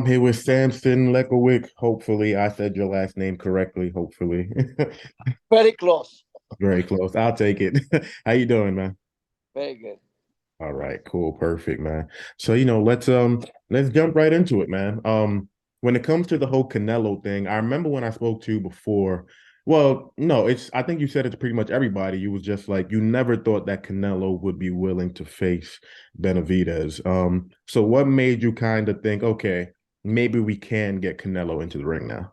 I'm here with Sampson Lewkowicz. Hopefully, I said your last name correctly. Hopefully, Very close. very close. I'll take it. How you doing, man? Very good. All right, cool, perfect, man. So, let's jump right into it, man. When it comes to the whole Canelo thing, I remember when I spoke to you before. Well, no, it's I think you said it to pretty much everybody. You was just like you never thought that Canelo would be willing to face Benavidez. So what made you kind of think, okay, maybe we can get Canelo into the ring now?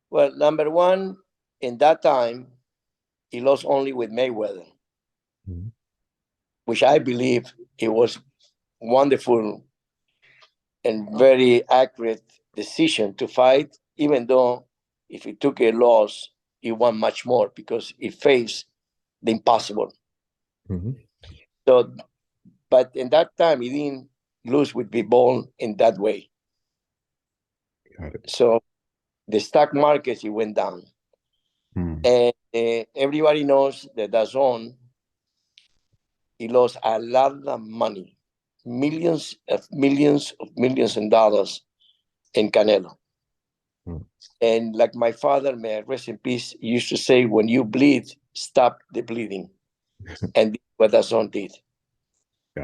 Well, number one, in that time, he lost only with Mayweather, Mhm. which I believe it was wonderful and very accurate decision to fight, even though if he took a loss, he won much more because he faced the impossible. Mhm. So, but in that time, he didn't lose with the ball in that way. Got it. So the stock markets, it went down. Hmm. And everybody knows that DAZN, he lost a lot of money, millions of dollars in Canelo. Hmm. And like my father, may I rest in peace, used to say, when you bleed, stop the bleeding. And this is what DAZN did.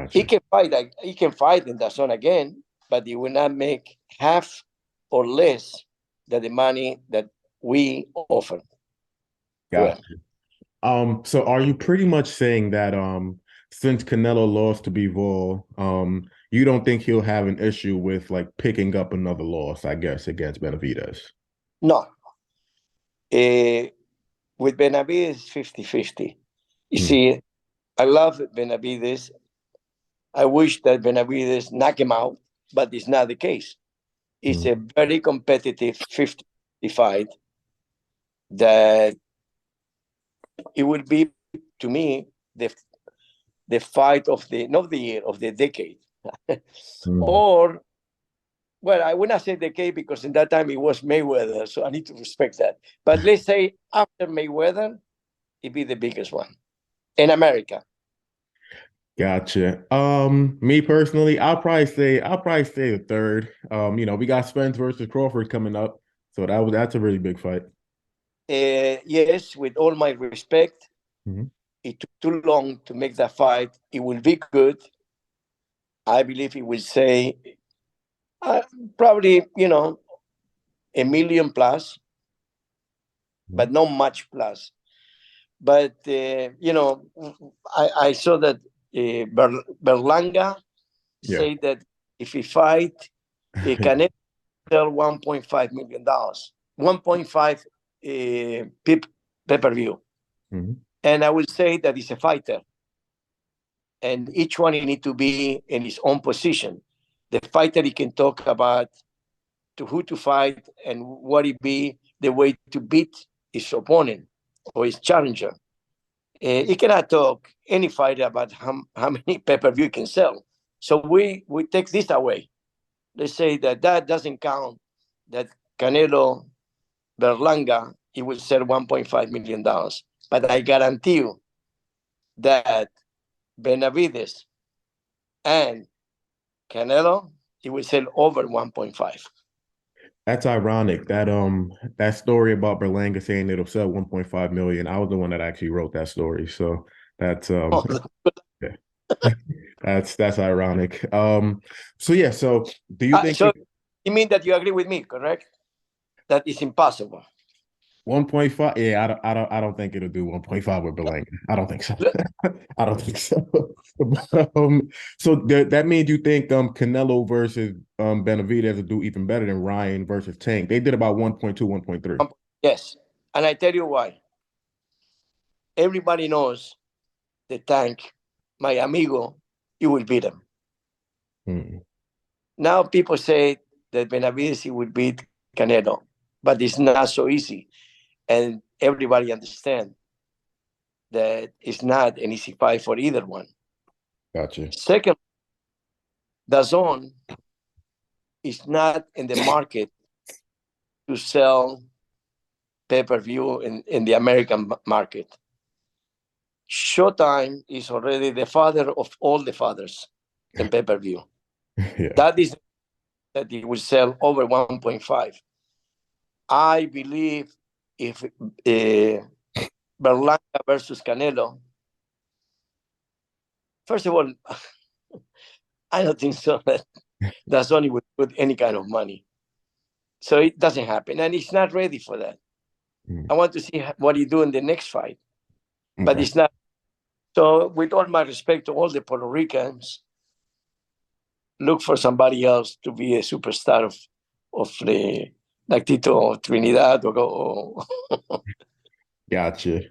He Gotcha. can fight. He can fight in DAZN again, but he will not make half or less than the money that we offer to him. Gotcha. So are you pretty much saying that since Canelo lost to Bivol, you don't think he'll have an issue with like picking up another loss, I guess, against Benavidez? No, uh, with Benavidez, 50-50. You Hmm. see, I love Benavidez. I wish that Benavidez knock him out, but it's not the case. It's Hmm. a very competitive 50 fight that it will be, to me, the fight of the, not the year, of the decade. Hmm. Or, well, I would not say decade because in that time it was Mayweather, so I need to respect that. But let's say after Mayweather, it be the biggest one in America. Gotcha. Me personally, I'll probably say the third. We got Spence versus Crawford coming up, so that's a really big fight. Yes, with all my respect, Hmm. it took too long to make that fight. It will be good. I believe it will say uh, probably, a million plus, but not much plus. But, I saw that Berlanga Yeah. say that if he fight, he can sell $1.5 million, 1.5 pay-per-view. Mhm. And I will say that he's a fighter. And each one need to be in his own position. The fighter he can talk about to who to fight and what it be the way to beat his opponent or his challenger. He cannot talk any fighter about how many pay-per-view he can sell. So we take this away. Let's say that doesn't count. That Canelo Berlanga he will sell $1.5 million. But I guarantee you that Benavides and Canelo, he will sell over 1.5. That's ironic. That story about Berlanga saying it'll sell 1.5 million. I was the one that actually wrote that story. So that's yeah. That's ironic. So yeah, so do you think So you mean that you agree with me, correct? That is impossible. 1.5? Yeah, I don't think it'll do 1.5 with Berlanga. I don't think so. I don't think so. So that means you think Canelo versus Benavidez will do even better than Ryan versus Tank. They did about 1.2, 1.3. Yes. And I tell you why. Everybody knows the tank, my amigo, you will beat him. Hmm. Now people say that Benavides will beat Canelo, but it's not so easy. And everybody understand that it's not an easy fight for either one. Gotcha. Second, the zone is not in the market to sell pay-per-view in the American market. Showtime is already the father of all the fathers in pay-per-view. Yeah. That is that it will sell over 1.5. I believe if Berlanga versus Canelo, first of all, I don't think so that DAZN would put any kind of money. So it doesn't happen, and it's not ready for that. I want to see what he do in the next fight, but it's not. So, with all my respect to all the Puerto Ricans, look for somebody else to be a superstar of the like Tito Trinidad or Gotcha.